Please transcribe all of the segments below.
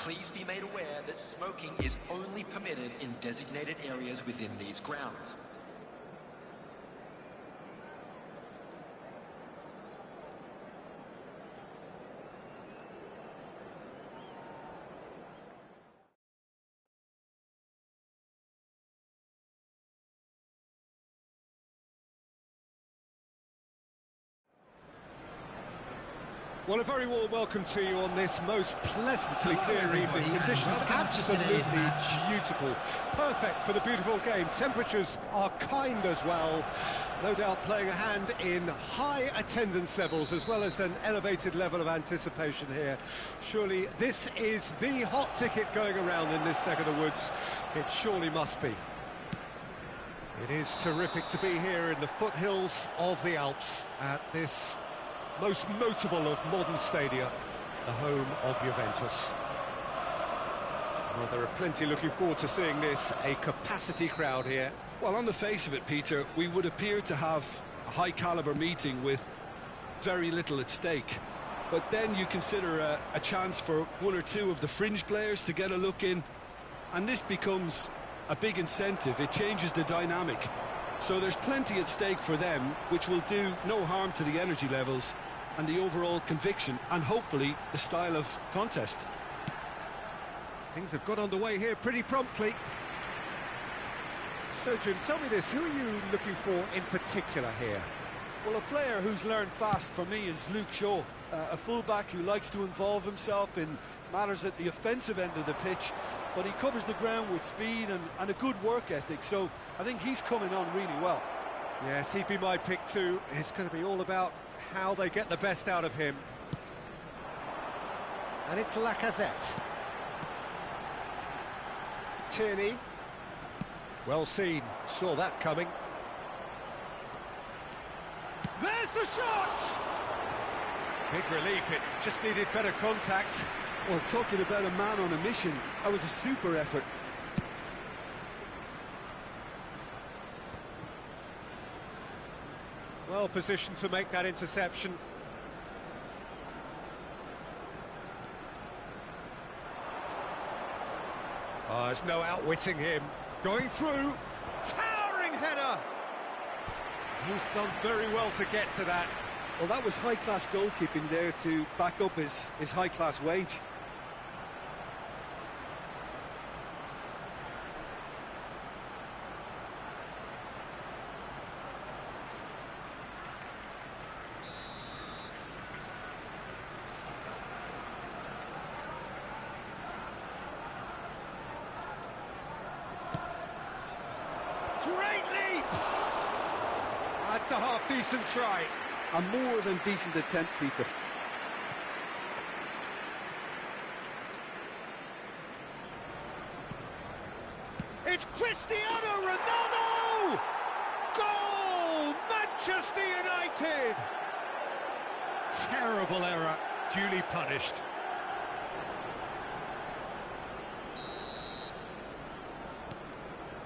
Please be made aware that smoking is only permitted in designated areas within these grounds. Well, a very warm welcome to you on this most pleasantly clear evening. Conditions absolutely beautiful. Perfect for the beautiful game. Temperatures are kind as well. No doubt playing a hand in high attendance levels as well as an elevated level of anticipation here. Surely this is the hot ticket going around in this neck of the woods. It surely must be. It is terrific to be here in the foothills of the Alps at this most notable of modern stadia, the home of Juventus. Well, there are plenty looking forward to seeing this, a capacity crowd here. Well, on the face of it, Peter, we would appear to have a high-caliber meeting with very little at stake. But then you consider a chance for one or two of the fringe players to get a look in, and this becomes a big incentive. It changes the dynamic. So there's plenty at stake for them, which will do no harm to the energy levels and the overall conviction, and hopefully the style of contest. Things have got underway here pretty promptly. So, Jim, tell me this, who are you looking for in particular here? Well, a player who's learned fast for me is Luke Shaw, a fullback who likes to involve himself in matters at the offensive end of the pitch, but he covers the ground with speed and a good work ethic, so I think he's coming on really well. Yes, he'd be my pick too. It's going to be all about how they get the best out of him. And it's Lacazette. Tierney. Well seen, saw that coming. There's the shot! Big relief, it just needed better contact. Well, talking about a man on a mission, that was a super effort. Well positioned to make that interception. Oh, there's no outwitting him. Going through, towering header! He's done very well to get to that. Well, that was high-class goalkeeping there to back up his high-class wage. Great leap! That's a half-decent try. A more than decent attempt, Peter. It's Cristiano Ronaldo! Goal! Manchester United! Terrible error, duly punished.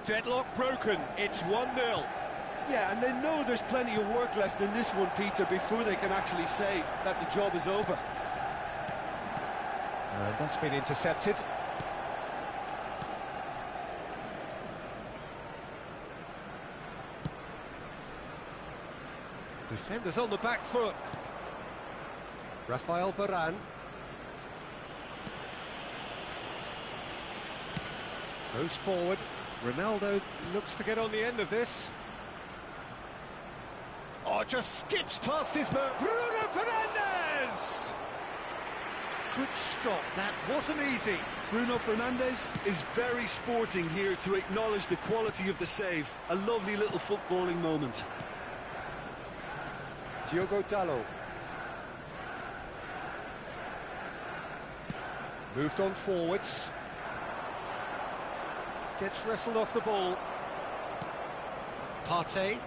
Deadlock broken, it's 1-0. Yeah, and they know there's plenty of work left in this one, Peter, before they can actually say that the job is over. And that's been intercepted. Defenders on the back foot. Rafael Varane. Goes forward. Ronaldo looks to get on the end of this. Oh, just skips past his man. Bruno Fernandes! Good stop, that wasn't easy. Bruno Fernandes is very sporting here to acknowledge the quality of the save. A lovely little footballing moment. Diogo Dalot. Moved on forwards. Gets wrestled off the ball. Partey.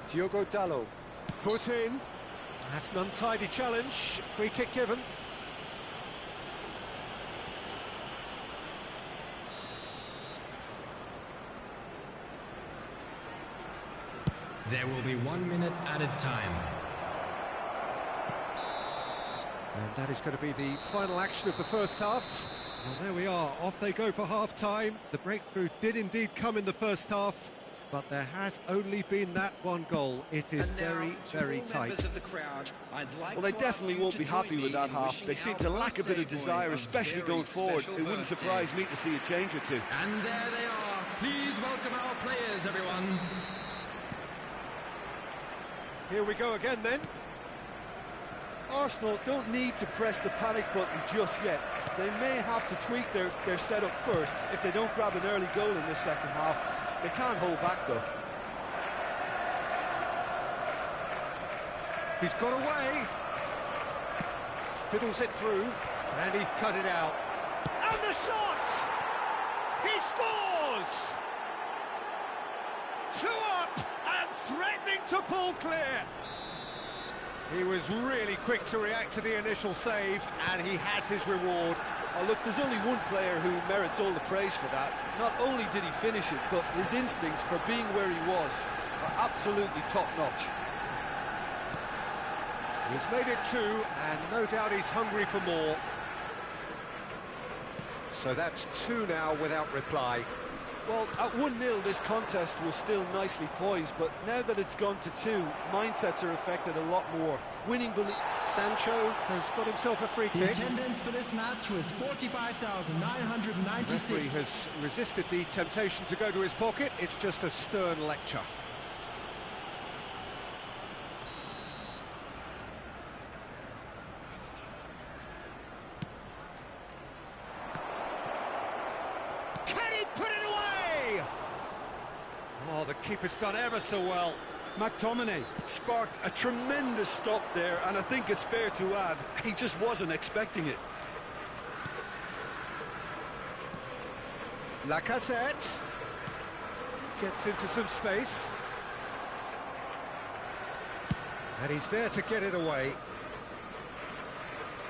Diogo Dalot. Foot in. That's an untidy challenge. Free kick given. There will be 1 minute added time. And that is going to be the final action of the first half. Well, there we are. Off they go for half-time. The breakthrough did indeed come in the first half, but there has only been that one goal. It is very, very tight. Well, they definitely won't be happy with that half. They seem to lack a bit of desire, especially going forward. It wouldn't surprise me to see a change or two. And there they are. Please welcome our players, everyone. Here we go again, then. Arsenal don't need to press the panic button just yet. They may have to tweak their setup first if they don't grab an early goal in this second half. They can't hold back, though. He's got away. Fiddles it through, and he's cut it out. And the shot! He scores! Two up and threatening to pull clear. He was really quick to react to the initial save, and he has his reward. Oh, look, there's only one player who merits all the praise for that. Not only did he finish it, but his instincts for being where he was are absolutely top-notch. He's made it two, and no doubt he's hungry for more. So that's two now without reply. Well, at 1-0, this contest was still nicely poised, but now that it's gone to two, mindsets are affected a lot more. Winning belief. Sancho has got himself a free The kick. attendance for this match was 45,996. The referee has resisted the temptation to go to his pocket. It's just a stern lecture. Can he put it away? Oh, the keeper's done ever so well. McTominay sparked a tremendous stop there, and I think it's fair to add, he just wasn't expecting it. Lacazette gets into some space. And he's there to get it away.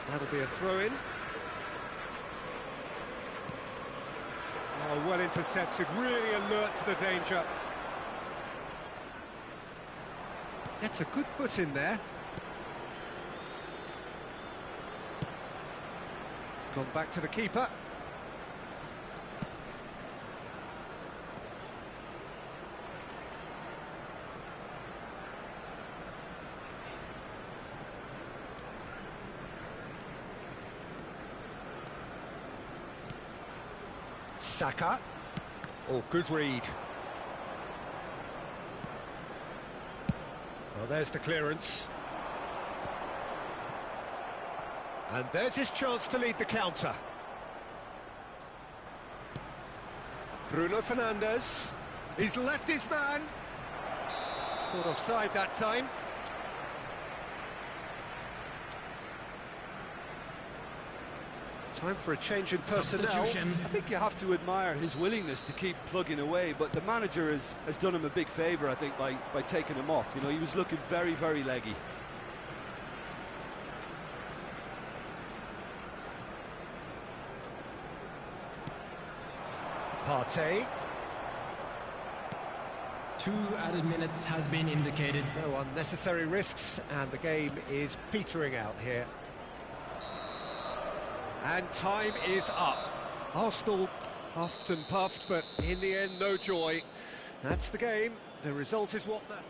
That'll be a throw-in. Oh, well intercepted, really alert to the danger. Gets a good foot in there. Gone back to the keeper. Saka. Oh, good read. Well, there's the clearance. And there's his chance to lead the counter. Bruno Fernandes. He's left his man. Caught offside that time. Time for a change in personnel. I think you have to admire his willingness to keep plugging away, but the manager has done him a big favour, I think, by taking him off. You know, he was looking very, very leggy. Partey. 2 added minutes has been indicated. No unnecessary risks, and the game is petering out here. And time is up. Arsenal huffed and puffed, but in the end, no joy. That's the game. The result is what matters.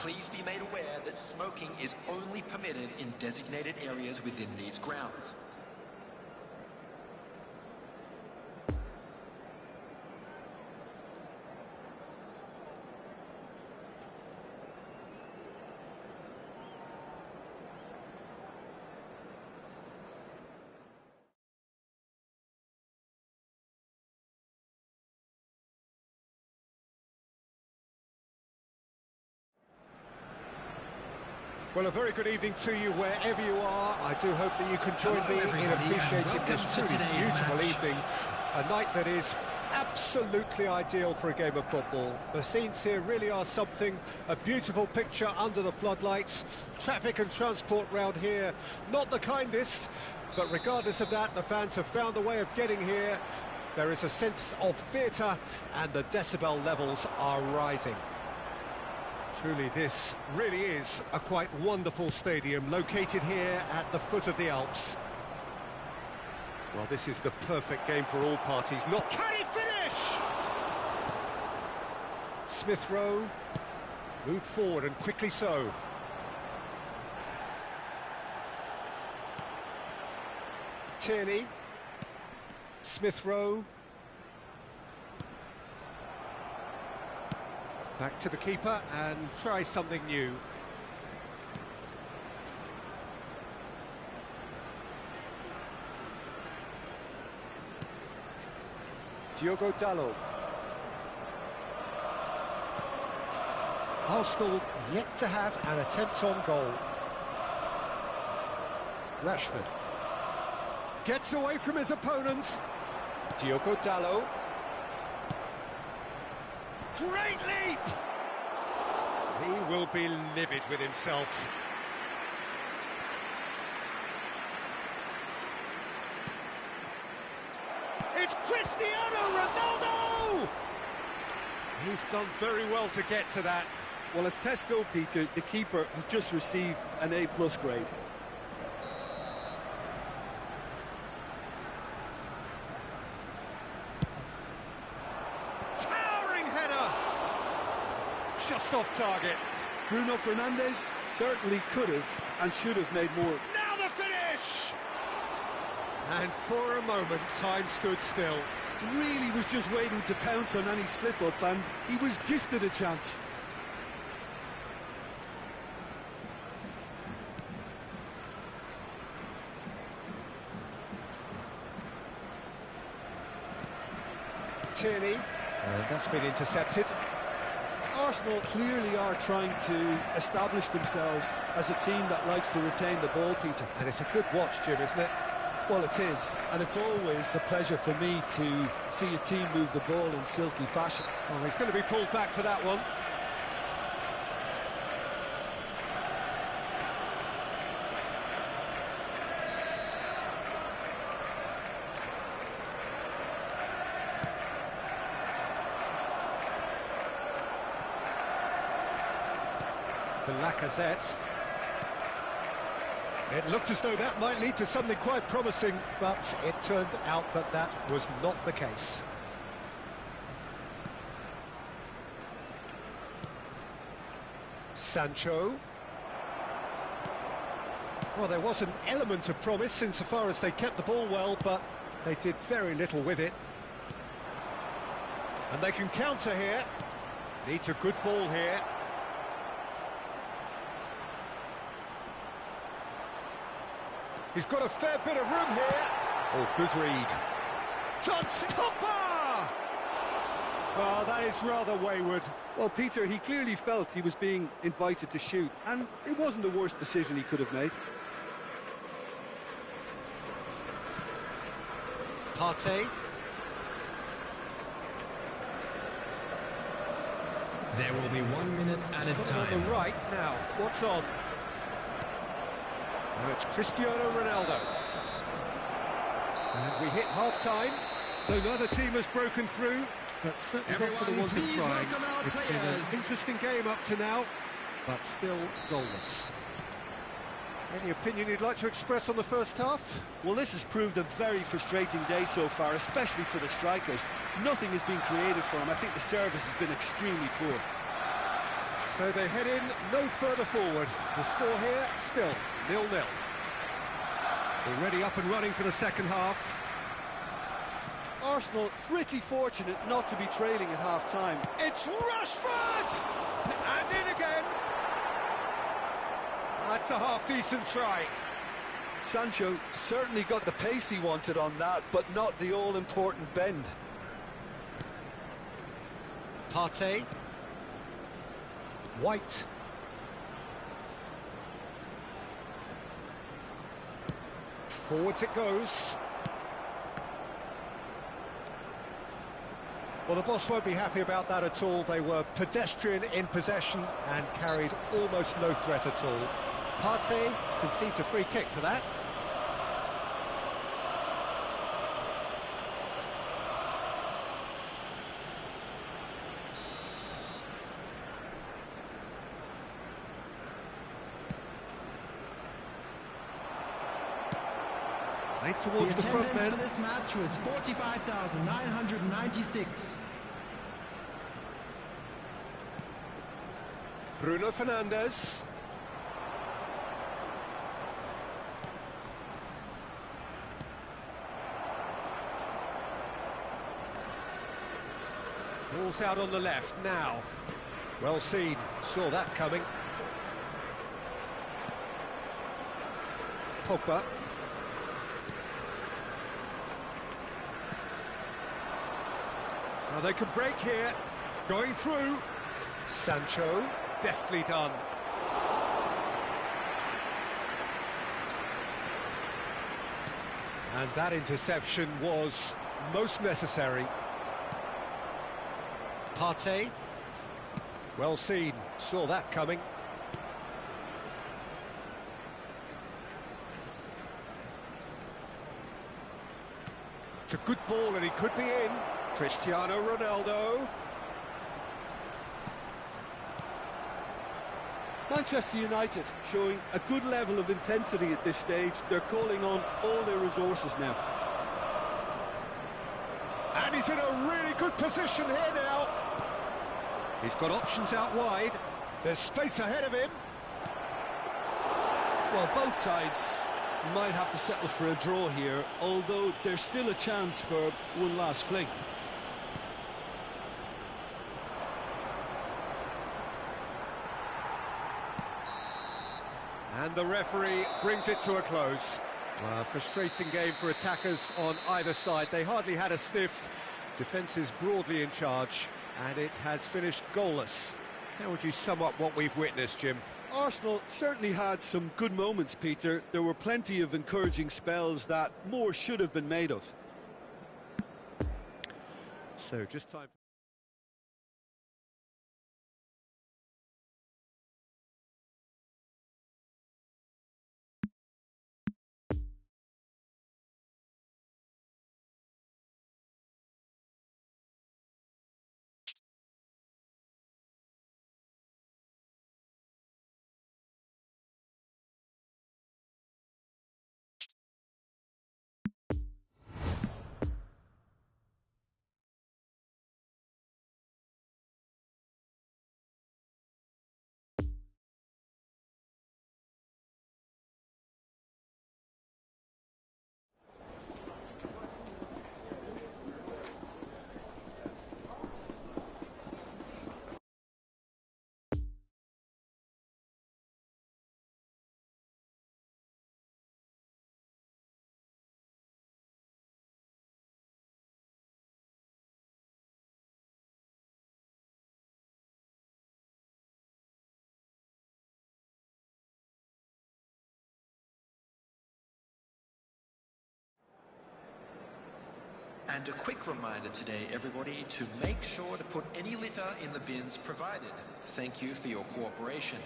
Please be made aware that smoking is only permitted in designated areas within these grounds. Well, a very good evening to you wherever you are. I do hope that you can join me in appreciating this truly beautiful evening. A night that is absolutely ideal for a game of football. The scenes here really are something. A beautiful picture under the floodlights. Traffic and transport round here, not the kindest. But regardless of that, the fans have found a way of getting here. There is a sense of theatre and the decibel levels are rising. Truly, this really is a quite wonderful stadium, located here at the foot of the Alps. Well, this is the perfect game for all parties. Not can he finish? Smith Rowe moved forward, and quickly so. Tierney. Smith Rowe. Back to the keeper and try something new. Diogo Dalot. Arsenal yet to have an attempt on goal. Rashford gets away from his opponents. Diogo Dalot. Great leap! He will be livid with himself. It's Cristiano Ronaldo! He's done very well to get to that. Well, as tests go, Peter, the keeper has just received an A+ grade. Towering header! Just off target. Bruno Fernandes certainly could have and should have made more. Now the finish! And for a moment, time stood still. Really was just waiting to pounce on any slip-up, and he was gifted a chance. Tierney, and that's been intercepted. Arsenal clearly are trying to establish themselves as a team that likes to retain the ball, Peter. And it's a good watch, Jim, isn't it? Well, it is, and it's always a pleasure for me to see a team move the ball in silky fashion. Oh, he's going to be pulled back for that one. The Lacazette. It looked as though that might lead to something quite promising, but it turned out that that was not the case. Sancho. Well, there was an element of promise insofar as they kept the ball well, but they did very little with it. And they can counter here. Needs a good ball here. He's got a fair bit of room here. Oh, good read. Johnson! Topper! Well, that is rather wayward. Well, Peter, he clearly felt he was being invited to shoot, and it wasn't the worst decision he could have made. Partey. There will be 1 minute added time. On the right now. What's on? Now it's Cristiano Ronaldo. And we hit half-time, so neither team has broken through, but certainly not for the want of trying. It's been an interesting game up to now, but still goalless. Any opinion you'd like to express on the first half? Well, this has proved a very frustrating day so far, especially for the strikers. Nothing has been created for them. I think the service has been extremely poor. So they head in no further forward. The score here, still 0-0. Already up and running for the second half. Arsenal pretty fortunate not to be trailing at half-time. It's Rashford! And in again. That's a half-decent try. Sancho certainly got the pace he wanted on that, but not the all-important bend. Partey. White. Forwards it goes. Well, the boss won't be happy about that at all. They were pedestrian in possession and carried almost no threat at all. Partey concedes a free kick for that. Played towards the front men. For this match was 45,996. Bruno Fernandes. Ball's out on the left now. Well seen, saw that coming. Pogba. Well, they could break here. Going through. Sancho, deftly done. And that interception was most necessary. Partey. Well seen, saw that coming. It's a good ball and he could be in. Cristiano Ronaldo. Manchester United showing a good level of intensity at this stage. They're calling on all their resources now. And he's in a really good position here now. He's got options out wide. There's space ahead of him. Well, both sides might have to settle for a draw here, although there's still a chance for one last fling. And the referee brings it to a close. Well, a frustrating game for attackers on either side. They hardly had a sniff. Defence is broadly in charge, and it has finished goalless. How would you sum up what we've witnessed, Jim? Arsenal certainly had some good moments, Peter. There were plenty of encouraging spells that more should have been made of. So, just time... And a quick reminder today, everybody, to make sure to put any litter in the bins provided. Thank you for your cooperation.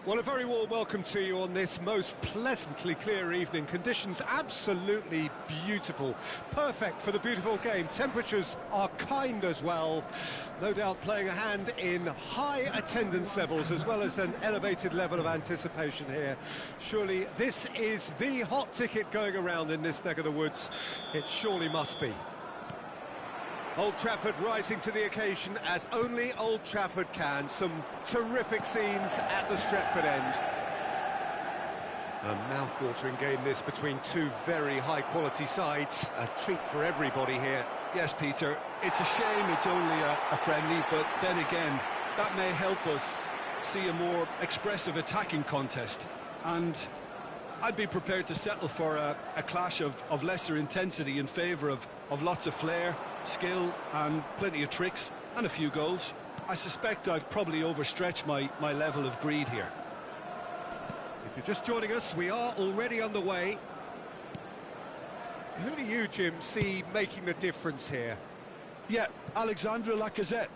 Well, a very warm welcome to you on this most pleasantly clear evening. Conditions absolutely beautiful. Perfect for the beautiful game. Temperatures are kind as well. No doubt playing a hand in high attendance levels as well as an elevated level of anticipation here. Surely this is the hot ticket going around in this neck of the woods. It surely must be. Old Trafford rising to the occasion as only Old Trafford can. Some terrific scenes at the Stretford end. A mouth-watering game this between two very high-quality sides. A treat for everybody here. Yes, Peter, it's a shame it's only a friendly, but then again, that may help us see a more expressive attacking contest. And I'd be prepared to settle for a clash of lesser intensity in favour of lots of flair, skill and plenty of tricks and a few goals. I suspect I've probably overstretched my level of greed here. If you're just joining us, we are already underway. Who do you, Jim, see making the difference here? Yeah, Alexandre Lacazette.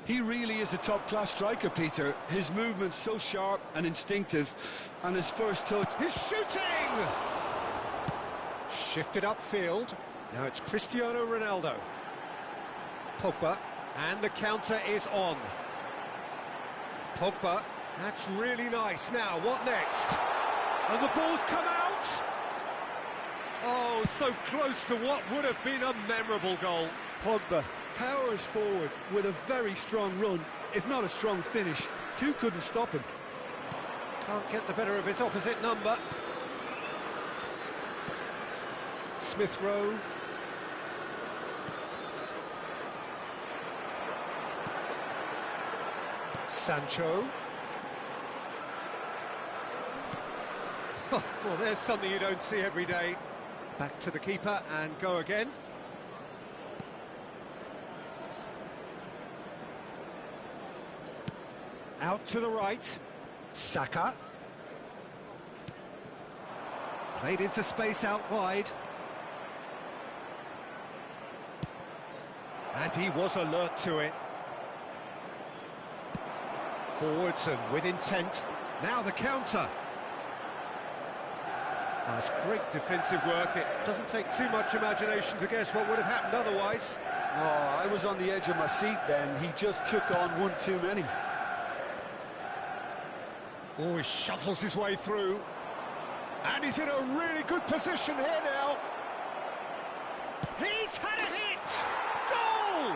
He really is a top-class striker, Peter. His movement's so sharp and instinctive, and his first touch... He's shooting! Shifted upfield. Now it's Cristiano Ronaldo. Pogba, and the counter is on. Pogba, that's really nice. Now, what next? And the ball's come out! Oh, so close to what would have been a memorable goal. Pogba powers forward with a very strong run, if not a strong finish. Two couldn't stop him. Can't get the better of his opposite number. Smith Rowe. Sancho. Well, there's something you don't see every day. Back to the keeper and go again. Out to the right. Saka. Played into space out wide. And he was alert to it. Forwards and with intent. Now the counter. That's great defensive work. It doesn't take too much imagination to guess what would have happened otherwise. Oh, I was on the edge of my seat then. He just took on one too many. Oh, he shuffles his way through. And he's in a really good position here now. He's had a hit! Goal!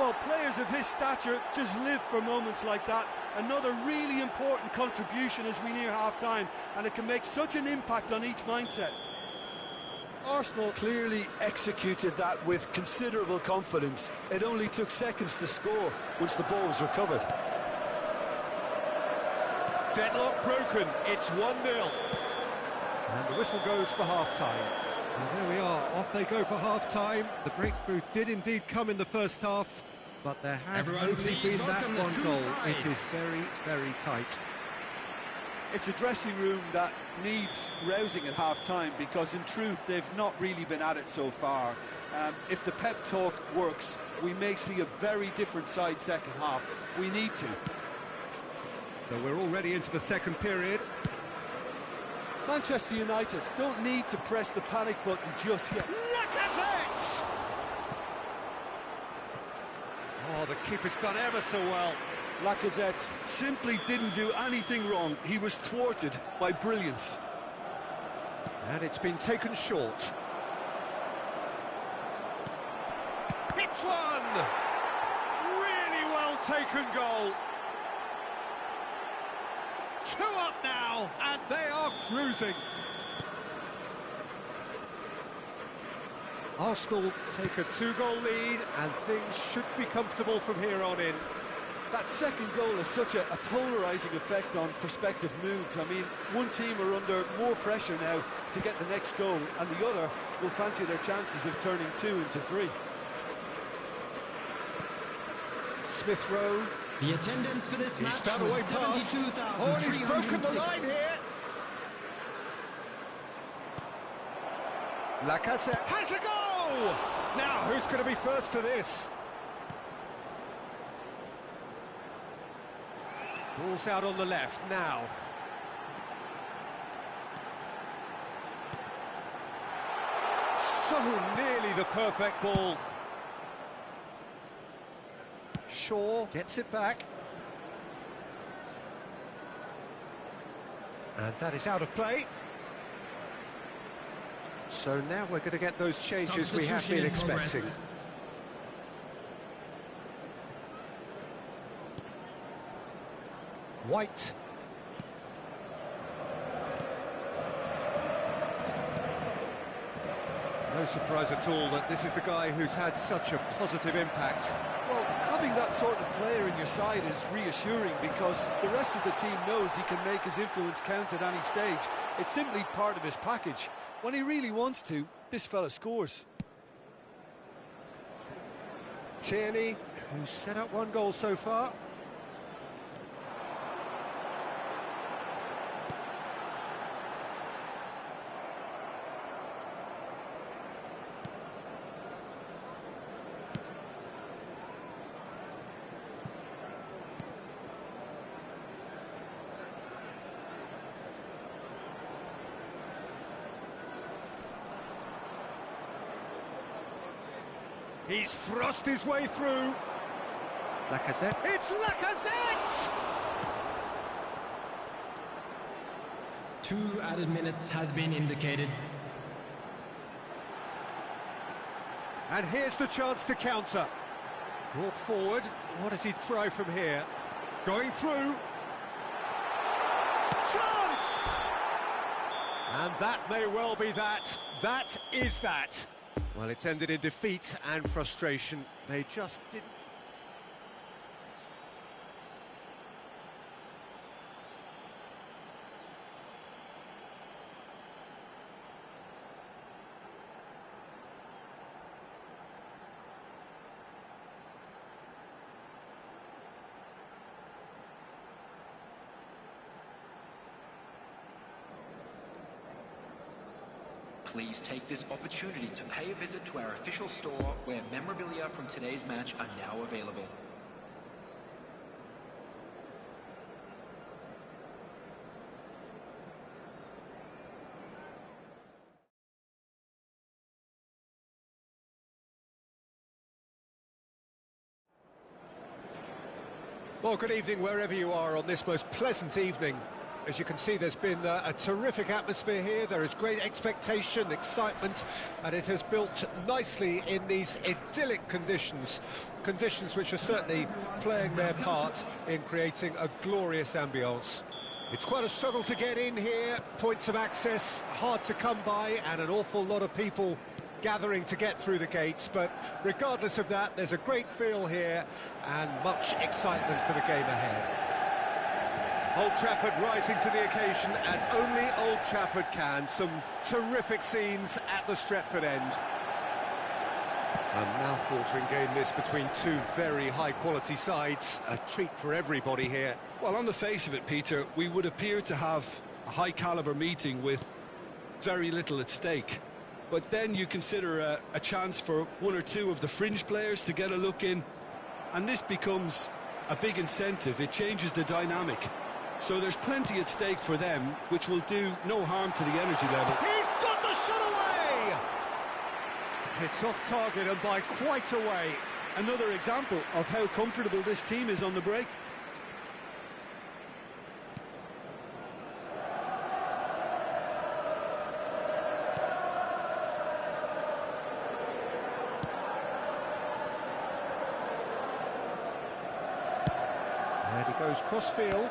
Well, players of his stature just live for moments like that. Another really important contribution as we near half-time, and it can make such an impact on each mindset. Arsenal clearly executed that with considerable confidence. It only took seconds to score once the ball was recovered. Deadlock broken, it's 1-0. And the whistle goes for half-time. Well, there we are, off they go for half-time. The breakthrough did indeed come in the first half, but there has only been that one goal. It is very, very tight. It's a dressing room that needs rousing at half-time, because in truth they've not really been at it so far. If the pep talk works, we may see a very different side second half. We need to. So we're already into the second period. Manchester United don't need to press the panic button just yet. Lacazette! Oh, the keeper's done ever so well. Lacazette simply didn't do anything wrong. He was thwarted by brilliance. And it's been taken short. Hits one! Really well taken goal. 2 up now, and they are cruising. Arsenal take a 2-goal lead, and things should be comfortable from here on in. That second goal has such a polarising effect on prospective moods. I mean, one team are under more pressure now to get the next goal, and the other will fancy their chances of turning 2 into 3. Smith Rowe. The attendance for this match He's found a way past. Oh, and he's broken the line here. Lacazette has a go! Now, who's going to be first to this? Ball's out on the left now. So nearly the perfect ball. Shaw gets it back. And that is out of play. So now we're going to get those changes we have been expecting. White. No surprise at all that this is the guy who's had such a positive impact. Well, having that sort of player in your side is reassuring, because the rest of the team knows he can make his influence count at any stage. It's simply part of his package. When he really wants to, this fella scores. Tierney, who's set up 1 goal so far. He's thrust his way through. Lacazette. It's Lacazette! 2 added minutes has been indicated. And here's the chance to counter. Brought forward. What does he try from here? Going through. Chance! And that may well be that. That is that. Well, it's ended in defeat and frustration. They just didn't... Please take this opportunity to pay a visit to our official store where memorabilia from today's match are now available. Well, good evening wherever you are on this most pleasant evening. As you can see, there's been a terrific atmosphere here. There is great expectation, excitement, and it has built nicely in these idyllic conditions. Conditions which are certainly playing their part in creating a glorious ambience. It's quite a struggle to get in here. Points of access hard to come by, and an awful lot of people gathering to get through the gates. But regardless of that, there's a great feel here and much excitement for the game ahead. Old Trafford rising to the occasion as only Old Trafford can. Some terrific scenes at the Stretford end. A mouth-watering game this between two very high-quality sides. A treat for everybody here. Well, on the face of it, Peter, we would appear to have a high-caliber meeting with very little at stake. But then you consider a chance for one or two of the fringe players to get a look in, and this becomes a big incentive. It changes the dynamic. So there's plenty at stake for them, which will do no harm to the energy level. He's got the shot away! It's off target and by quite a way. Another example of how comfortable this team is on the break. And he goes cross-field.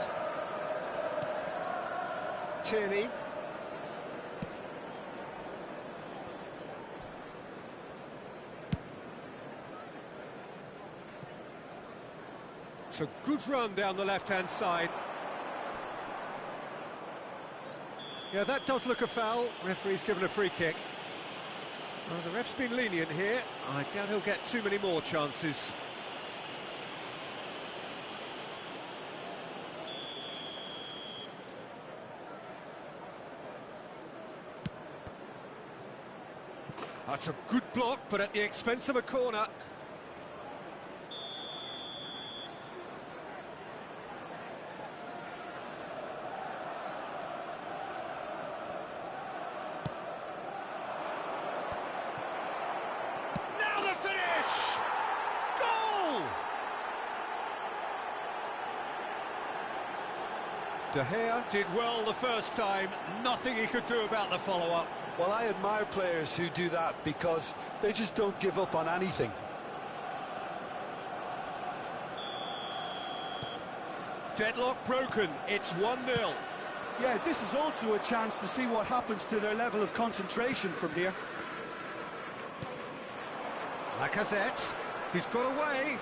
Tierney. It's a good run down the left-hand side. Yeah, that does look a foul. Referee's given a free kick. Well, the ref's been lenient here. I doubt he'll get too many more chances. That's a good block, but at the expense of a corner. Now the finish! Goal! De Gea did well the first time. Nothing he could do about the follow-up. Well, I admire players who do that because they just don't give up on anything. Deadlock broken, it's 1-0. Yeah, this is also a chance to see what happens to their level of concentration from here. Lacazette, he's got away.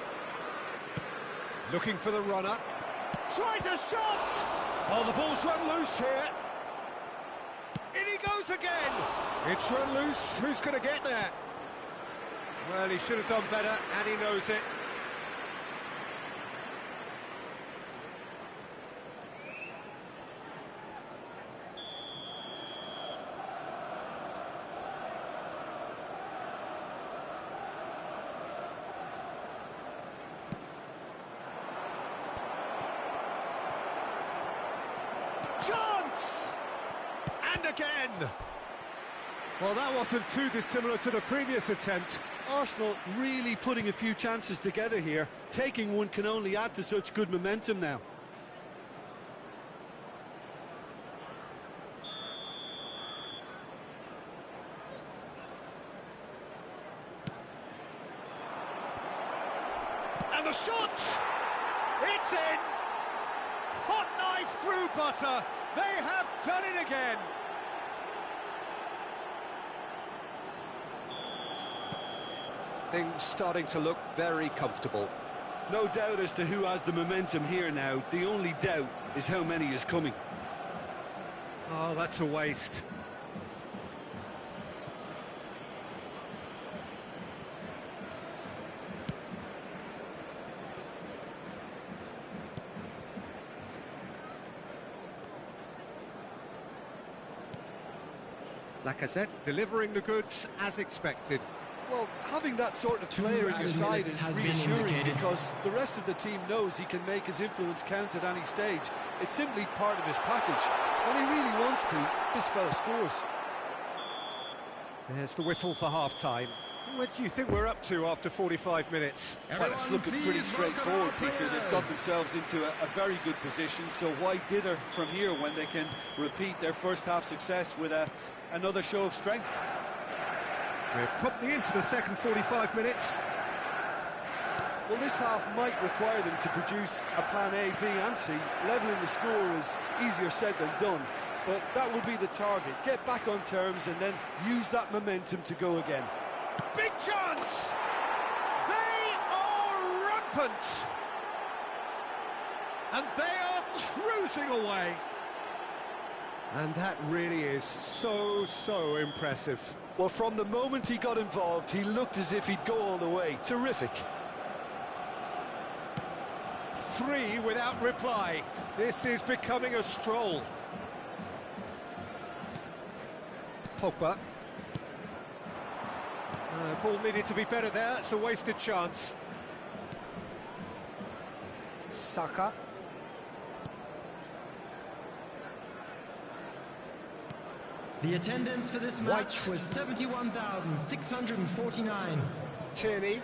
Looking for the runner. Tries a shot! Oh, the ball's run loose here. In he goes again! It's run loose, who's going to get there? Well, he should have done better, and he knows it. Chance! And again! Well, that wasn't too dissimilar to the previous attempt. Arsenal really putting a few chances together here. Taking one can only add to such good momentum now. And the shot! It's in! hot knife through butter. They have done it again. Things starting to look very comfortable. No doubt as to who has the momentum here now. The only doubt is how many is coming. Oh, that's a waste. Lacazette delivering the goods as expected. Well, having that sort of player in your side is reassuring because the rest of the team knows he can make his influence count at any stage. It's simply part of his package. When he really wants to, this fella scores. There's the whistle for half-time. What do you think we're up to after 45 minutes? Well, it's looking pretty straightforward, Peter. They've got themselves into a very good position, so why dither from here when they can repeat their first-half success with another show of strength? We're promptly into the second 45 minutes. Well, this half might require them to produce a plan A, B and C. Levelling the score is easier said than done, but that will be the target. Get back on terms and then use that momentum to go again. Big chance! They are rampant! And they are cruising away. And that really is so impressive. Well, from the moment he got involved, he looked as if he'd go all the way. Terrific. 3 without reply. This is becoming a stroll. Pogba. Ball needed to be better there. It's a wasted chance. Saka. The attendance for this match was 71,649. Tierney.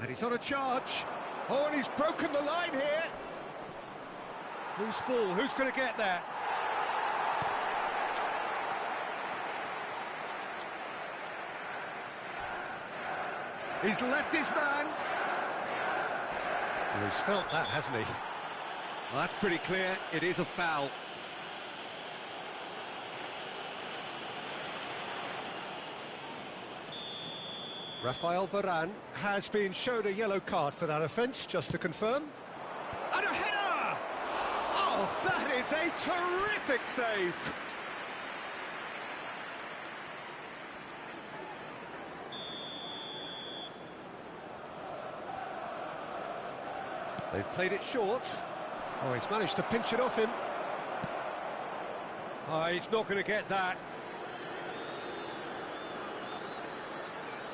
And he's on a charge. Oh, and he's broken the line here. Loose ball, who's going to get that? He's left his man. Well, he's felt that, hasn't he? Well, that's pretty clear. It is a foul. Rafael Varane has been showed a yellow card for that offence, just to confirm. And a header! Oh, that is a terrific save! They've played it short. Oh, he's managed to pinch it off him. Oh, he's not going to get that.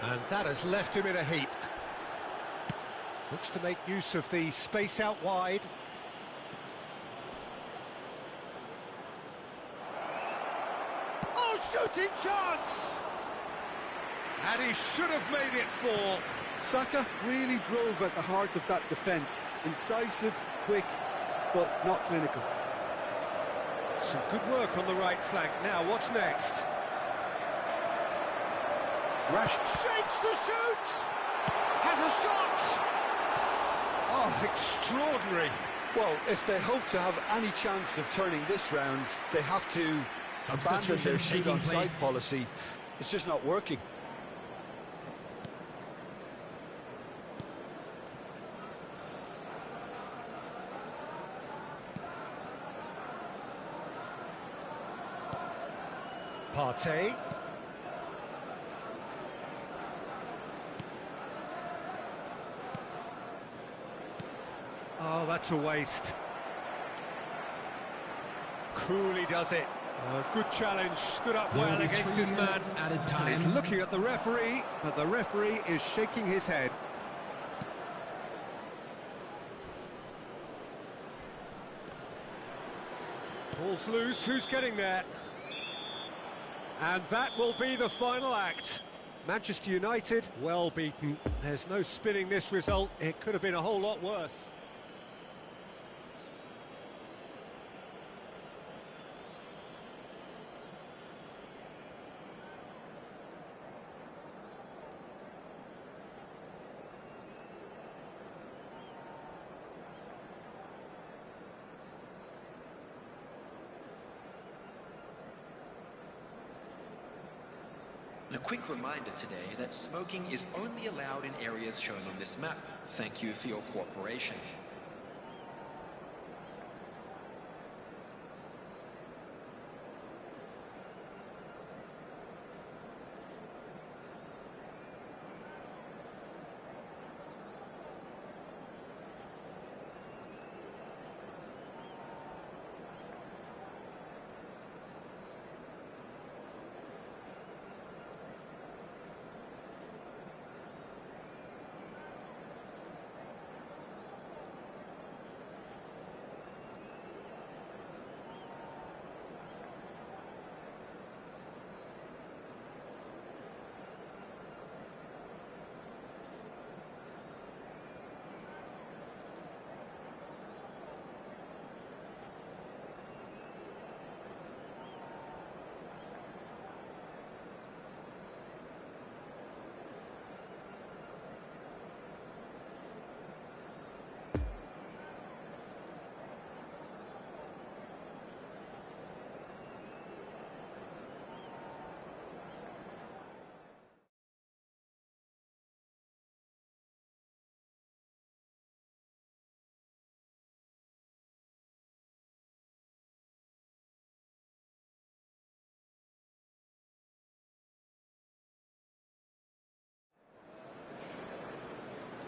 And that has left him in a heap. Looks to make use of the space out wide. Oh, shooting chance! And he should have made it 4. Saka really drove at the heart of that defence. Incisive, quick, but not clinical. Some good work on the right flank. Now, what's next? Rash shapes to shoot! Has a shot! Oh, extraordinary. Well, if they hope to have any chance of turning this round, they have to abandon their shoot-on-sight policy. It's just not working. Partey. Oh, that's a waste. Coolly does it. Good challenge, stood up well against his man. And he's looking at the referee, but the referee is shaking his head. Ball's loose, who's getting there? And that will be the final act. Manchester United, well beaten. There's no spinning this result. It could have been a whole lot worse. A quick reminder today that smoking is only allowed in areas shown on this map. Thank you for your cooperation.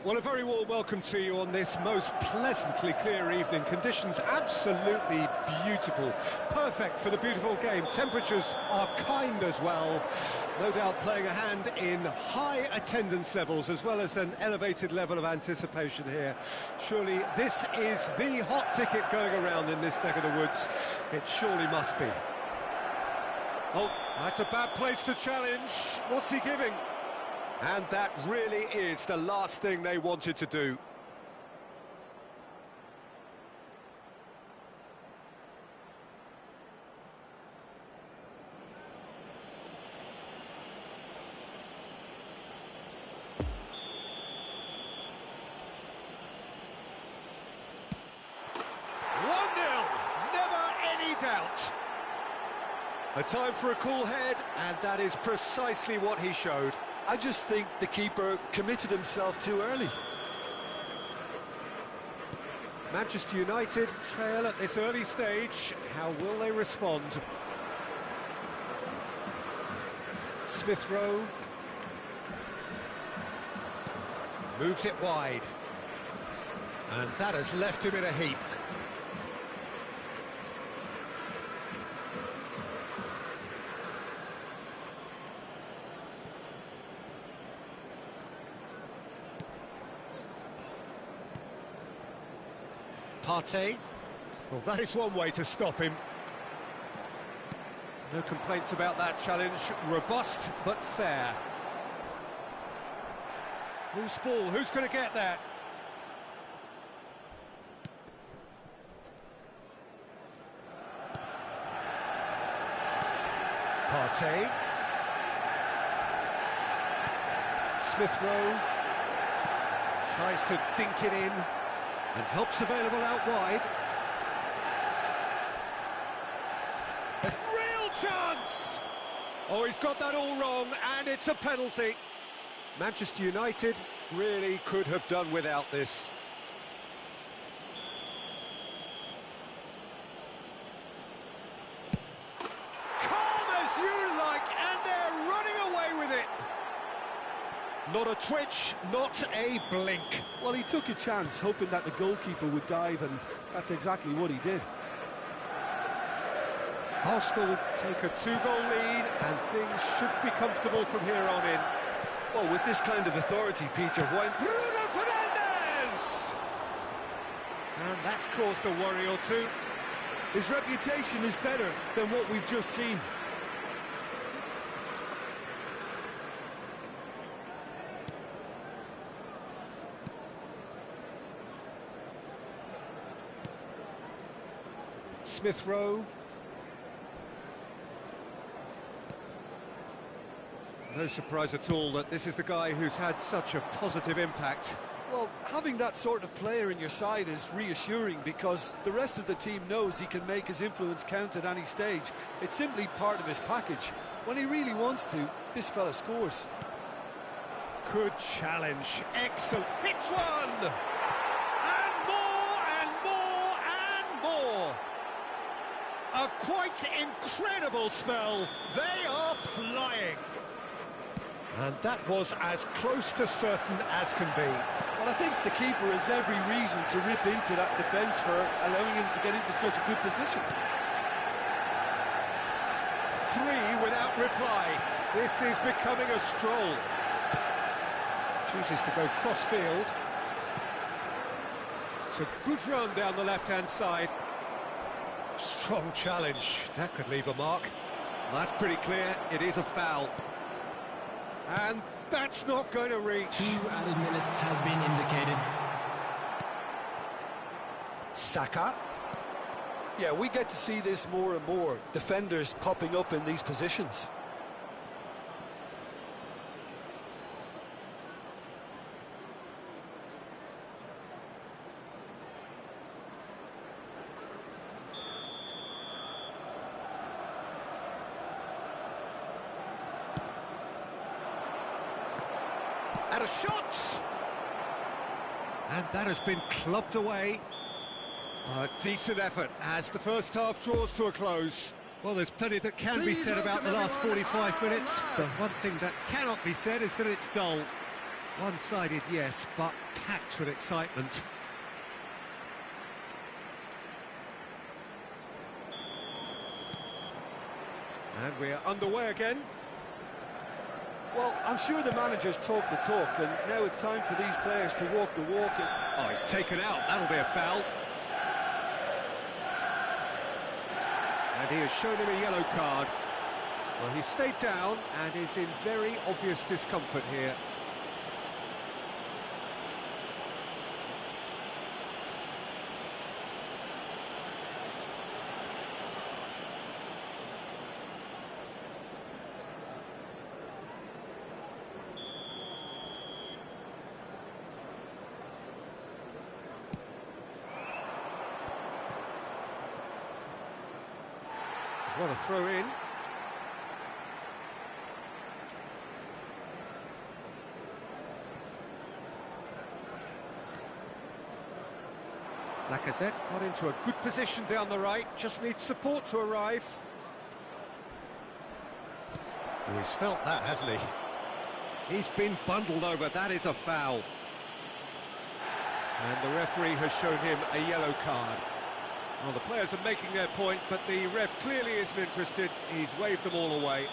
Well, a very warm welcome to you on this most pleasantly clear evening. Conditions absolutely beautiful. Perfect for the beautiful game. Temperatures are kind as well. No doubt playing a hand in high attendance levels as well as an elevated level of anticipation here. Surely this is the hot ticket going around in this neck of the woods. It surely must be. Oh, that's a bad place to challenge. What's he giving? And that really is the last thing they wanted to do. Doubt. A time for a cool head, and that is precisely what he showed. I just think the keeper committed himself too early. Manchester United trail at this early stage. How will they respond? Smith Rowe moves it wide, and that has left him in a heap. Partey. Well, that is one way to stop him. No complaints about that challenge. Robust, but fair. Loose ball. Who's going to get that? Partey. Smith Rowe tries to dink it in. And help's available out wide. A real chance! Oh, he's got that all wrong, and it's a penalty. Manchester United really could have done without this. Calm as you like, and they're running away with it. Not a twitch, not a blink. Well, he took a chance, hoping that the goalkeeper would dive, and that's exactly what he did. Arsenal take a 2-goal lead, and things should be comfortable from here on in. Well, with this kind of authority, Peter, why... Bruno Fernandes! And that's caused a worry or two. His reputation is better than what we've just seen. Smith Rowe. No surprise at all that this is the guy who's had such a positive impact. Well, having that sort of player in your side is reassuring because the rest of the team knows he can make his influence count at any stage. It's simply part of his package. When he really wants to, this fella scores. Good challenge, excellent, hits one! And more, and more, and more! A quite incredible spell, they are flying! And that was as close to certain as can be. Well, I think the keeper has every reason to rip into that defence for allowing him to get into such a good position. 3 without reply. This is becoming a stroll. Chooses to go cross-field. It's a good run down the left-hand side. Strong challenge. That could leave a mark. Well, that's pretty clear. It is a foul. And that's not going to reach. 2 added minutes has been indicated. Saka. Yeah, we get to see this more and more. Defenders popping up in these positions. And a shot! And that has been clubbed away. A decent effort as the first half draws to a close. Well, there's plenty that can be said about the last 45 minutes, but one thing that cannot be said is that it's dull. One-sided, yes, but packed with excitement. And we're underway again. Well, I'm sure the managers talk the talk, and now it's time for these players to walk the walk. Oh, he's taken out. That'll be a foul. And he has shown him a yellow card. Well, he stayed down and is in very obvious discomfort here. What a throw in. Lacazette got into a good position down the right, just needs support to arrive. Oh, he's felt that, hasn't he? He's been bundled over, that is a foul. And the referee has shown him a yellow card. Well, the players are making their point, but the ref clearly isn't interested. He's waved them all away.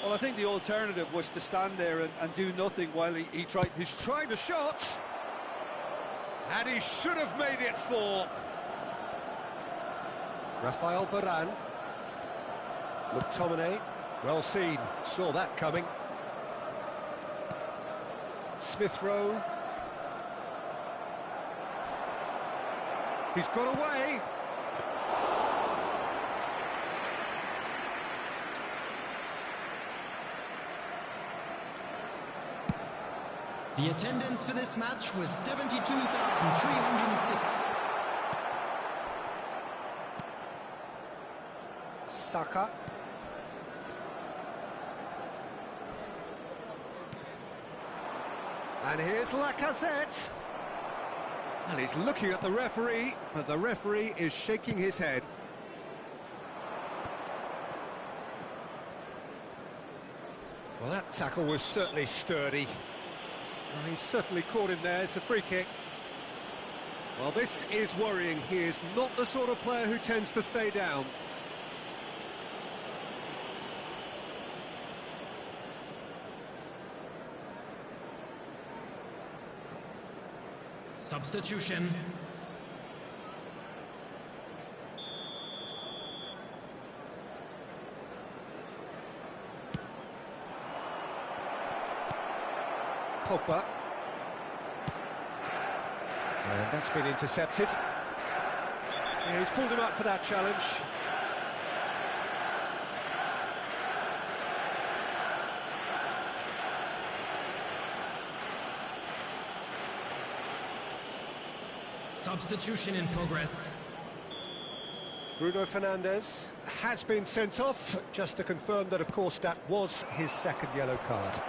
Well, I think the alternative was to stand there and do nothing while he tried. He's trying the shot. And he should have made it 4. Rafael Varane. McTominay. Well seen. Saw that coming. Smith Rowe. He's got away. The attendance for this match was 72,306. Saka. And here's Lacazette. And he's looking at the referee, but the referee is shaking his head. Well, that tackle was certainly sturdy. Well, he's certainly caught him there. It's a free kick. Well, this is worrying. He is not the sort of player who tends to stay down. Substitution. Pogba. And that's been intercepted. Yeah, he's pulled him up for that challenge. Substitution in progress. Bruno Fernandes has been sent off, just to confirm that, of course, that was his second yellow card.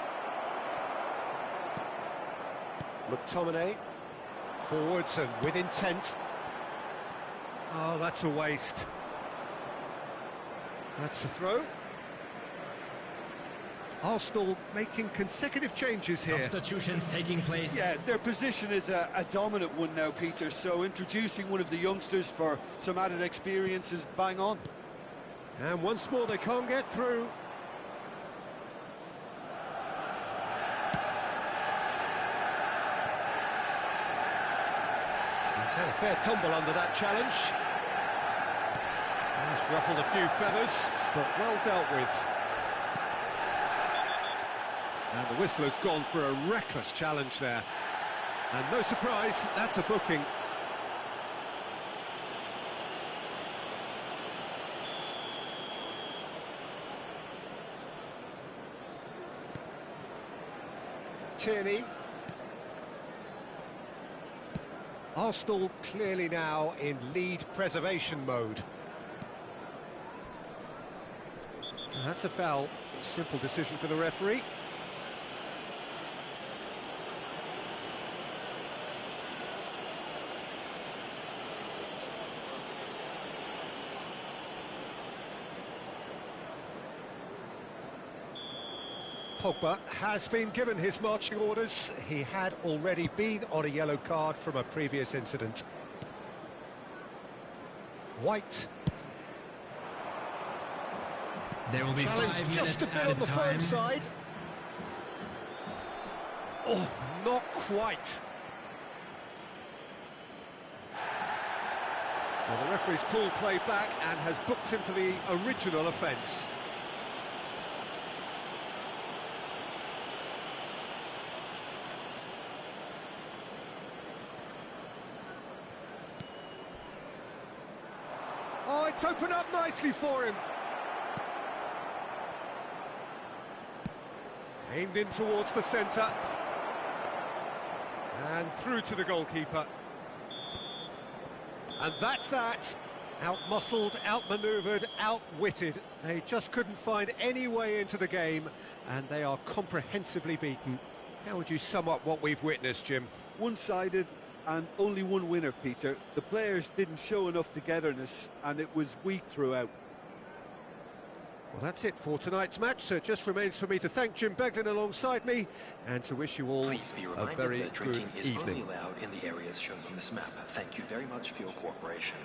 McTominay, forwards and with intent. Oh, that's a waste. That's a throw. Arsenal making consecutive changes here. Substitutions taking place. Yeah, their position is a dominant one now, Peter, so introducing one of the youngsters for some added experience is bang on. And once more they can't get through. He's had a fair tumble under that challenge. He's ruffled a few feathers, but well dealt with. And the whistle has gone for a reckless challenge there. And no surprise, that's a booking. Tierney. Arsenal clearly now in lead preservation mode. And that's a foul. Simple decision for the referee. Pogba has been given his marching orders. He had already been on a yellow card from a previous incident. White. There will be Challenge 5 just minutes a bit on the firm time. side. Oh, not quite. Well, the referee's pulled play back and has booked him for the original offence. Oh, it's opened up nicely for him. Aimed in towards the centre. And through to the goalkeeper. And that's that. Out-muscled, out-manoeuvred, outwitted. They just couldn't find any way into the game, and they are comprehensively beaten. How would you sum up what we've witnessed, Jim? One-sided and only one winner, Peter. The players didn't show enough togetherness, and it was weak throughout. Well, that's it for tonight's match, so it just remains for me to thank Jim Beglin alongside me and to wish you all Please be a reminded very that good drinking is evening. only allowed in the areas shown on this map. Thank you very much for your cooperation.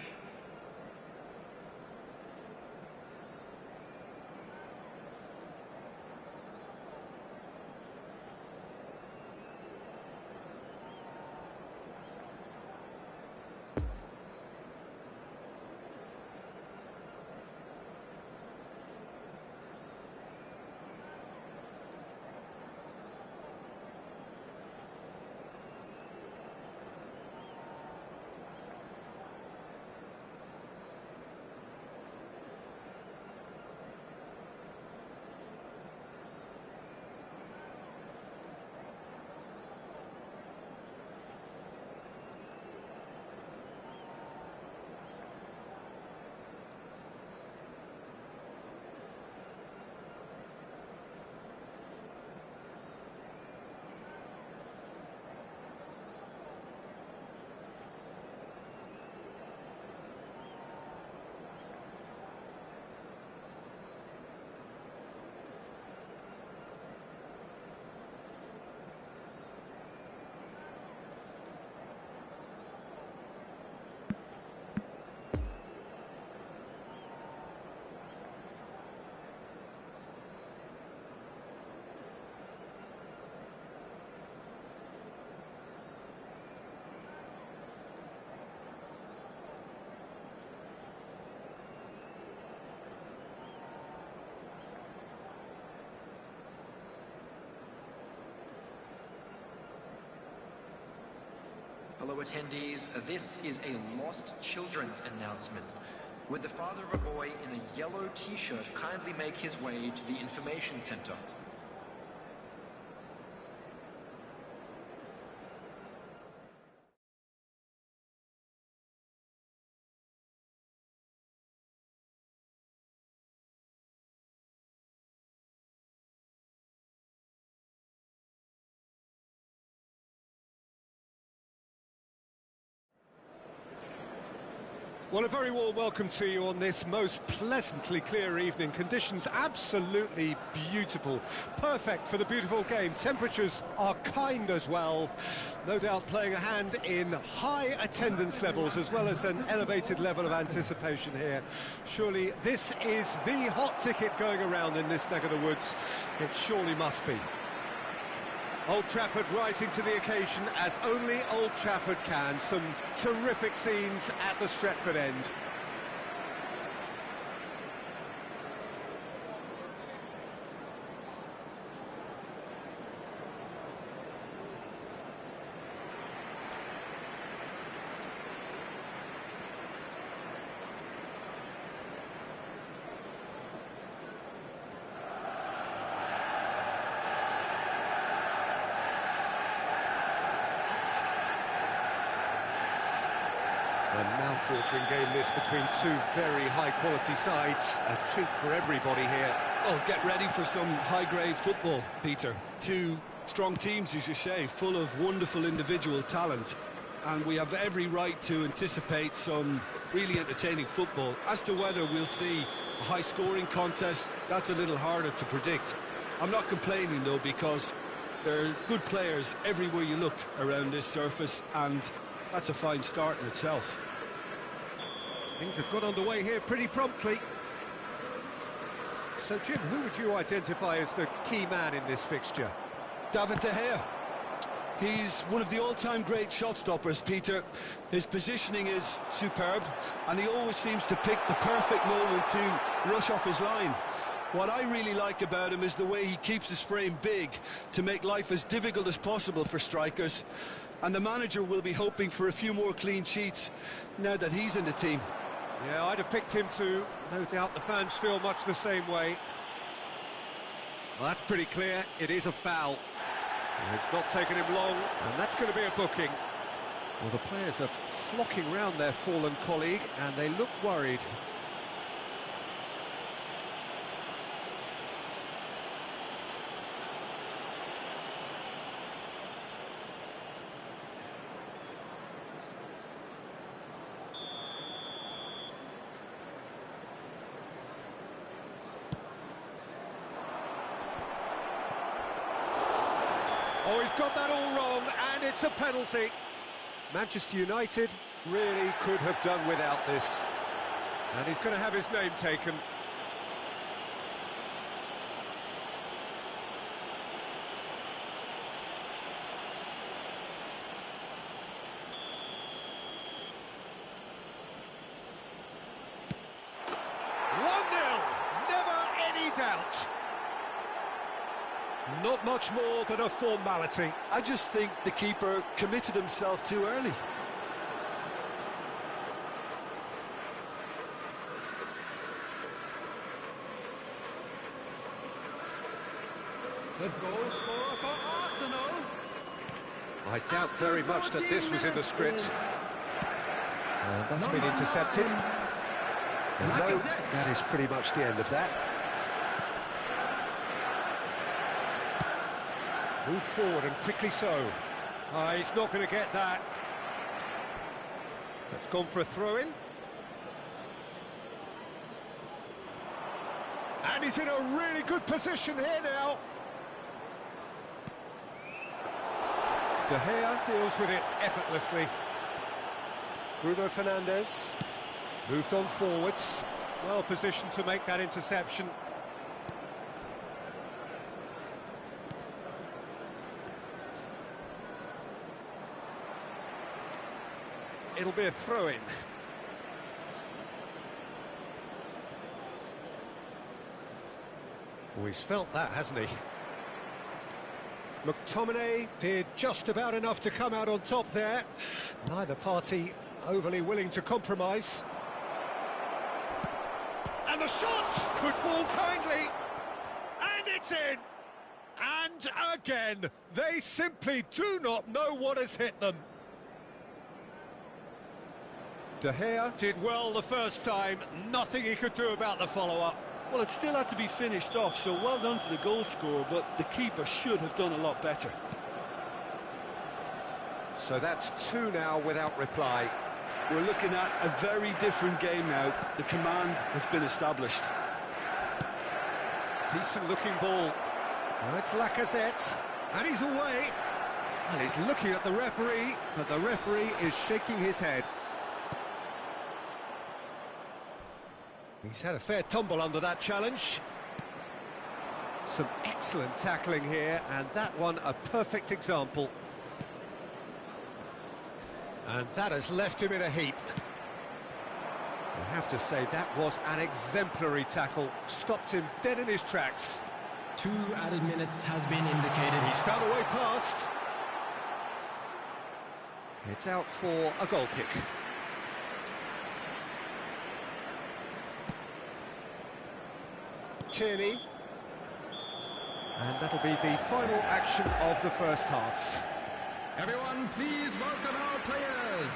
Hello attendees, this is a lost children's announcement. Would the father of a boy in a yellow t-shirt kindly make his way to the information center? Well, a very warm welcome to you on this most pleasantly clear evening. Conditions absolutely beautiful. Perfect for the beautiful game. Temperatures are kind as well. No doubt playing a hand in high attendance levels as well as an elevated level of anticipation here. Surely this is the hot ticket going around in this neck of the woods. It surely must be. Old Trafford rising to the occasion as only Old Trafford can. Some terrific scenes at the Stretford end. A mouth-watering game this between two very high-quality sides. A treat for everybody here. Oh, get ready for some high-grade football, Peter. Two strong teams, as you say, full of wonderful individual talent. And we have every right to anticipate some really entertaining football. As to whether we'll see a high-scoring contest, that's a little harder to predict. I'm not complaining, though, because there are good players everywhere you look around this surface, and that's a fine start in itself. Things have got underway here pretty promptly. So, Jim, who would you identify as the key man in this fixture? David De Gea. He's one of the all-time great shot-stoppers, Peter. His positioning is superb, and he always seems to pick the perfect moment to rush off his line. What I really like about him is the way he keeps his frame big to make life as difficult as possible for strikers. And the manager will be hoping for a few more clean sheets now that he's in the team. Yeah, I'd have picked him too. No doubt the fans feel much the same way. Well, that's pretty clear. It is a foul. And it's not taken him long, and that's going to be a booking. Well, the players are flocking round their fallen colleague, and they look worried. Oh, he's got that all wrong, and it's a penalty. Manchester United really could have done without this. And he's going to have his name taken. Doubt. Not much more than a formality. I just think the keeper committed himself too early. The goal scorer for Arsenal. I doubt very much that this was in the script. That's been intercepted. No, that is pretty much the end of that. Move forward, and quickly so. He's not going to get that. That's gone for a throw-in. And he's in a really good position here now. De Gea deals with it effortlessly. Bruno Fernandes moved on forwards. Well positioned to make that interception. It'll be a throw-in. Oh, he's felt that, hasn't he? McTominay did just about enough to come out on top there. Neither party overly willing to compromise. And the shot could fall kindly. And it's in. And again, they simply do not know what has hit them. De Gea did well the first time. Nothing he could do about the follow-up. Well, it still had to be finished off, so well done to the goal scorer, but the keeper should have done a lot better. So that's two now without reply. We're looking at a very different game now. The command has been established. Decent looking ball. Now it's Lacazette, and he's away. And he's looking at the referee, but the referee is shaking his head. He's had a fair tumble under that challenge. Some excellent tackling here, and that one a perfect example. And that has left him in a heap. I have to say that was an exemplary tackle. Stopped him dead in his tracks. 2 added minutes has been indicated. He's found a way past. It's out for a goal kick. Tierney. And that'll be the final action of the first half. Everyone, please welcome our players.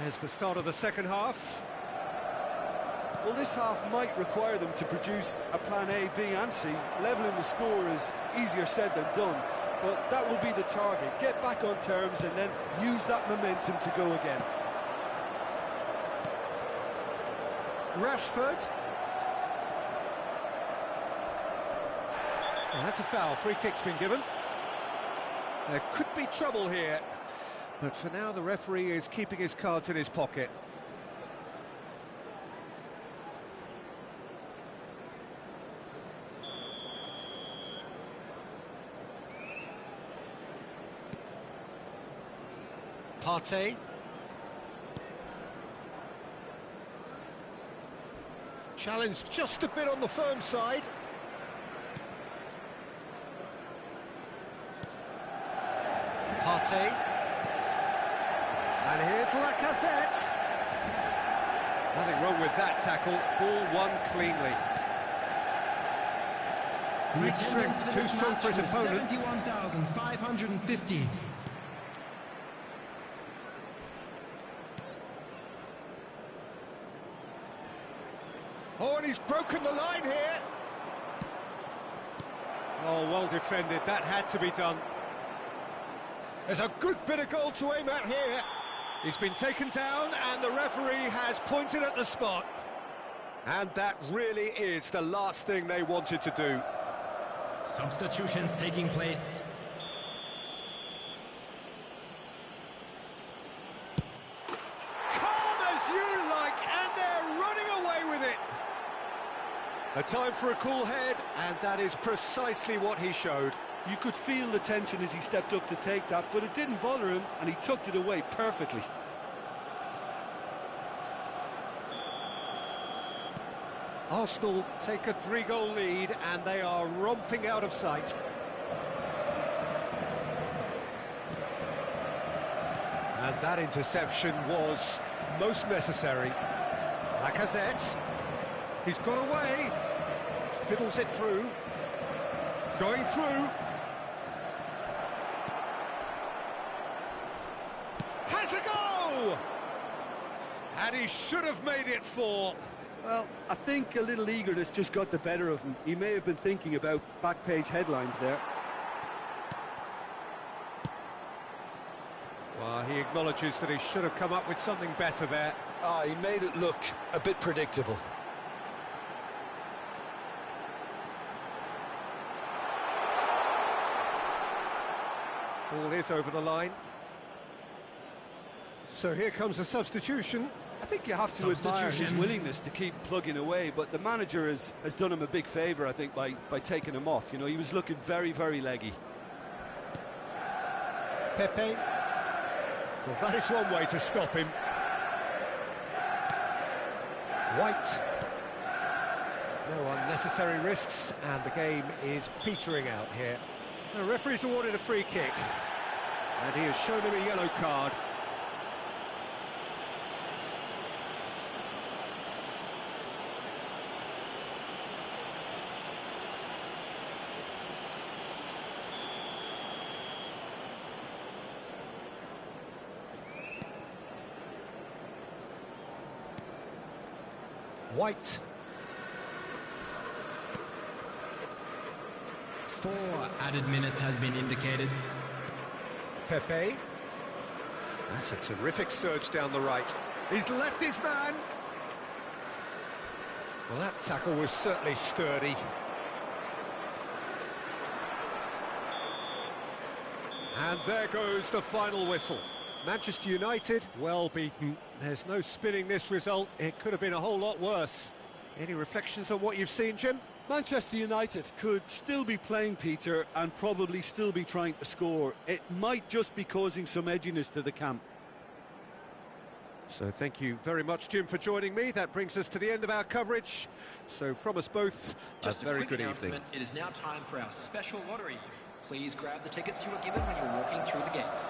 There's the start of the second half. Well, this half might require them to produce a plan A, B and C. Levelling the score is easier said than done, but that will be the target. Get back on terms and then use that momentum to go again. Rashford. Well, that's a foul. Free kick's been given. There could be trouble here, but for now the referee is keeping his cards in his pocket. Partey. Challenge just a bit on the firm side. Partey. And here's Lacazette. Nothing wrong with that tackle. Ball won cleanly. Great strength, too strong for his opponent. 71,550. Oh, and he's broken the line here. Oh, well defended. That had to be done. There's a good bit of goal to aim at here. He's been taken down, and the referee has pointed at the spot. And that really is the last thing they wanted to do. Substitutions taking place. Calm as you like, and they're running away with it. A time for a cool head, and that is precisely what he showed. You could feel the tension as he stepped up to take that, but it didn't bother him, and he tucked it away perfectly. Arsenal take a 3-goal lead, and they are romping out of sight. And that interception was most necessary. Lacazette, he's got away, fiddles it through, going through. Has a go! And he should have made it 4. Well, I think a little eagerness just got the better of him. He may have been thinking about back-page headlines there. Well, he acknowledges that he should have come up with something better there. He made it look a bit predictable. Ball is over the line. So here comes a substitution. I think you have to admire his willingness to keep plugging away, but the manager has done him a big favour, I think, by taking him off. You know, he was looking very, very leggy. Pepe. Well, that is one way to stop him. White. No unnecessary risks, and the game is petering out here. The referee's awarded a free kick, and he has shown him a yellow card. White. 4 added minutes has been indicated. Pepe. That's a terrific surge down the right. He's left his man. Well, that tackle was certainly sturdy. And there goes the final whistle. Manchester United, well beaten. There's no spinning this result. It could have been a whole lot worse. Any reflections on what you've seen, Jim? Manchester United could still be playing, Peter, and probably still be trying to score. It might just be causing some edginess to the camp. So thank you very much, Jim, for joining me. That brings us to the end of our coverage. So from us both, Just a very quick good announcement. evening. It is now time for our special lottery. Please grab the tickets you were given when you were walking through the gates.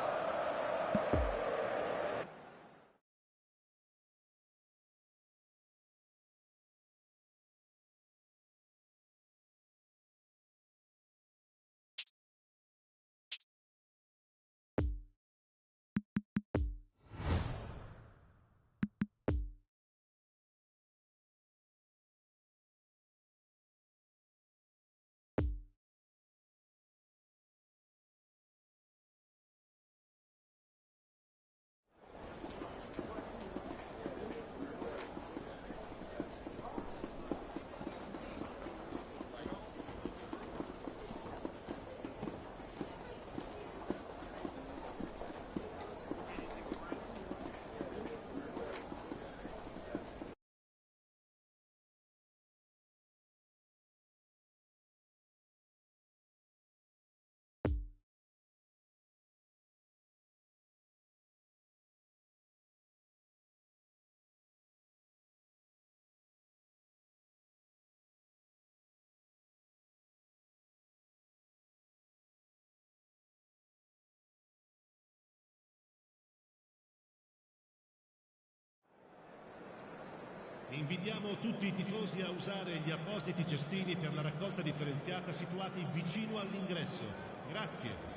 Invitiamo tutti i tifosi a usare gli appositi cestini per la raccolta differenziata situati vicino all'ingresso. Grazie.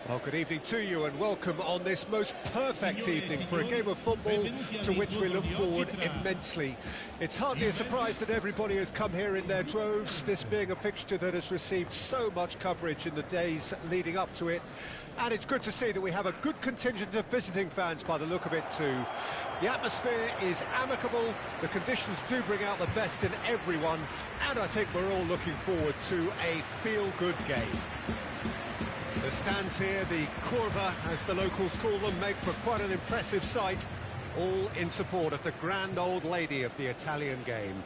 Well, good evening to you and welcome on this most perfect evening for a game of football to which we look forward immensely. It's hardly a surprise that everybody has come here in their droves, this being a fixture that has received so much coverage in the days leading up to it. And it's good to see that we have a good contingent of visiting fans by the look of it too. The atmosphere is amicable, the conditions do bring out the best in everyone, and I think we're all looking forward to a feel-good game. The stands here, the curva, as the locals call them, make for quite an impressive sight, all in support of the grand old lady of the Italian game.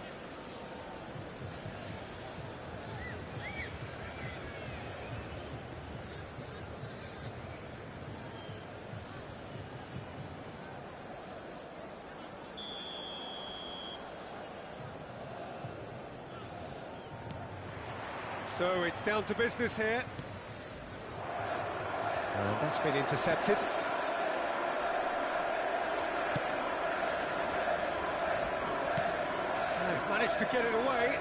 So it's down to business here. And that's been intercepted. They've managed to get it away.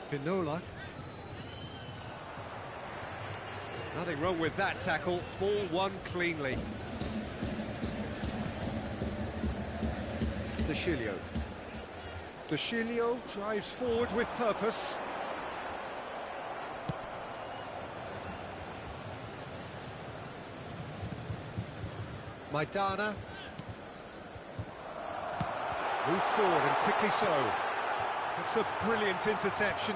Pinola. Nothing wrong with that tackle. Ball won cleanly. De Chilio. De Chilio drives forward with purpose. Maidana. Move forward and quickly so. It's a brilliant interception.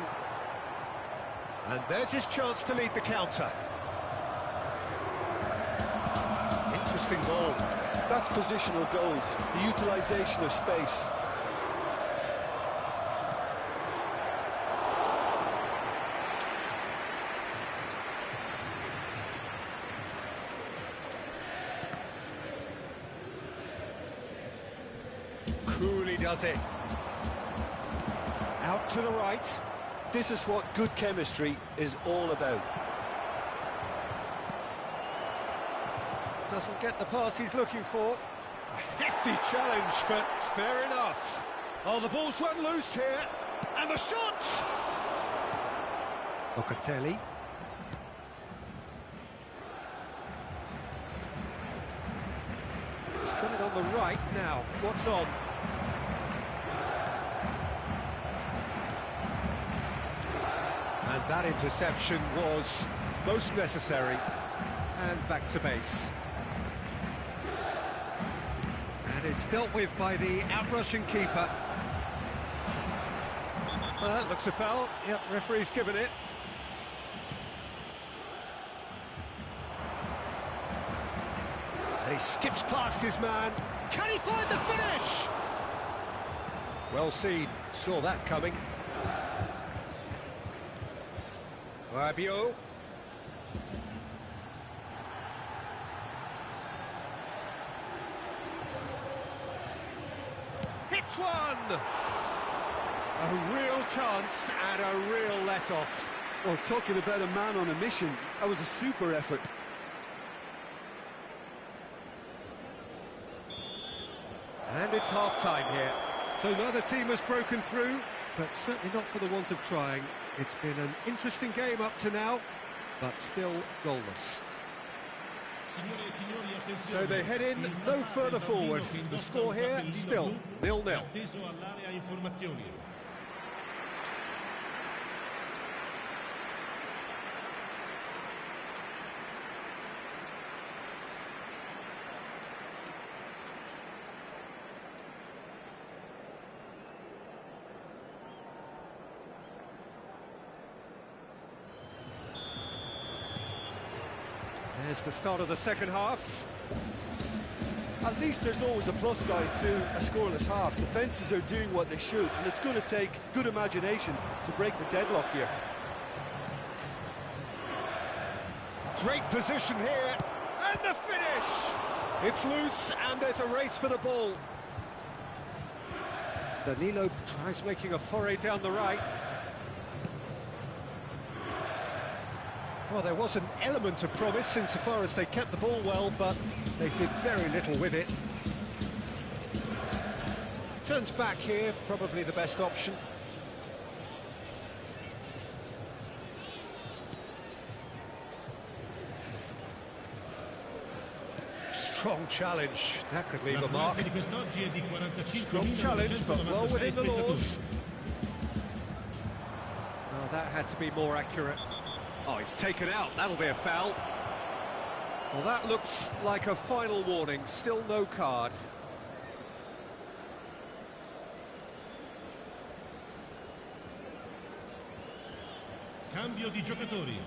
And there's his chance to lead the counter. Interesting ball. That's positional goal, the utilisation of space. Coolly does it. Out to the right. This is what good chemistry is all about. Doesn't get the pass he's looking for. A hefty challenge, but fair enough. Oh, the ball's run loose here. And the shot! Locatelli. He's got it on the right now. What's on? And that interception was most necessary. And back to base. And it's dealt with by the outrushing keeper. Well, that looks a foul. Yep, referee's given it. And he skips past his man. Can he find the finish? Well seen. Saw that coming. Rabiot. Hits one! A real chance and a real let-off. Well, talking about a man on a mission, that was a super effort. And it's half-time here. So neither team has broken through, but certainly not for the want of trying. It's been an interesting game up to now, but still goalless. So they head in no further forward. The score here, still 0-0. There's the start of the second half. At least there's always a plus side to a scoreless half. Defences are doing what they should, and it's going to take good imagination to break the deadlock here. Great position here, and the finish! It's loose, and there's a race for the ball. Danilo tries making a foray down the right. Well, there was an element of promise insofar as they kept the ball well, but they did very little with it. Turns back here, probably the best option. Strong challenge, that could leave a mark. Strong challenge, but well within the laws. Oh, that had to be more accurate. Oh, it's taken out, that'll be a foul. Well, that looks like a final warning, still no card. Cambio di giocatori.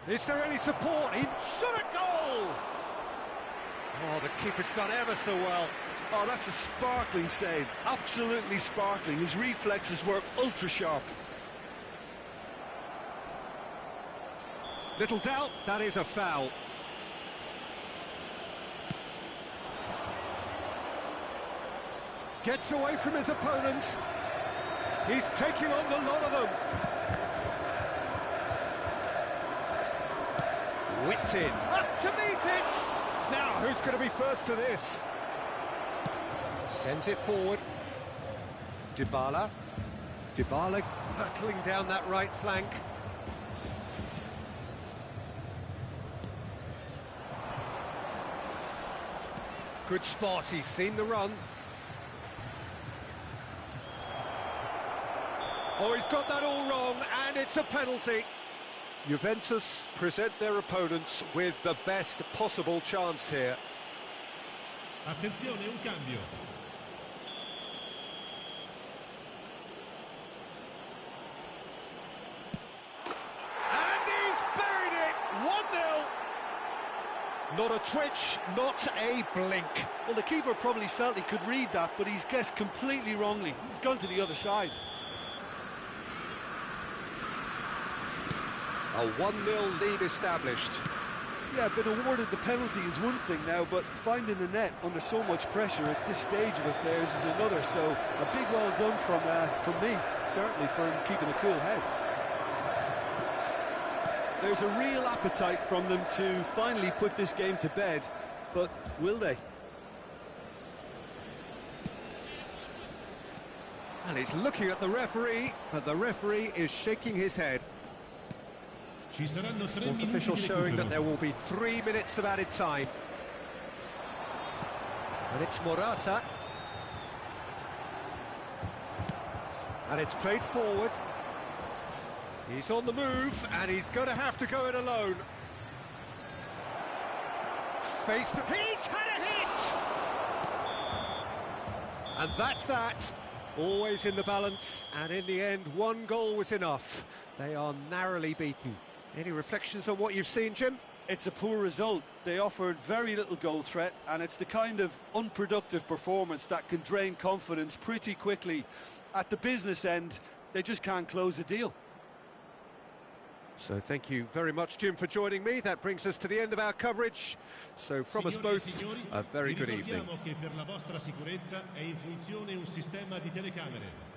Is there any support? He shot a goal! Oh, the keeper's done ever so well. Oh, that's a sparkling save. Absolutely sparkling. His reflexes were ultra sharp. Little doubt, that is a foul. Gets away from his opponents. He's taking on the lot of them. Whipped in. Up to meet it! Now, who's going to be first to this? Sends it forward. Dybala. Dybala hurtling down that right flank. Good spot, he's seen the run. Oh, he's got that all wrong, and it's a penalty. Juventus present their opponents with the best possible chance here. Attenzione, un cambio. And he's buried it! 1-0. Not a twitch, not a blink. Well, the keeper probably felt he could read that, but he's guessed completely wrongly. He's gone to the other side. A 1-0 lead established. Yeah, been awarded the penalty is one thing now, but finding the net under so much pressure at this stage of affairs is another. So a big well done from me, certainly, for him keeping a cool head. There's a real appetite from them to finally put this game to bed, but will they? And he's looking at the referee, but the referee is shaking his head. Sports official showing that there will be 3 minutes of added time. And it's Morata. And it's played forward. He's on the move, and he's going to have to go it alone. He's had a hit! And that's that. Always in the balance, and in the end, 1 goal was enough. They are narrowly beaten. Any reflections on what you've seen, Jim? It's a poor result. They offered very little goal threat, and it's the kind of unproductive performance that can drain confidence pretty quickly. At the business end, they just can't close a deal. So thank you very much, Jim, for joining me. That brings us to the end of our coverage. So from us both, a very good evening. Che per la vostra sicurezza è in funzione un sistema di telecamere.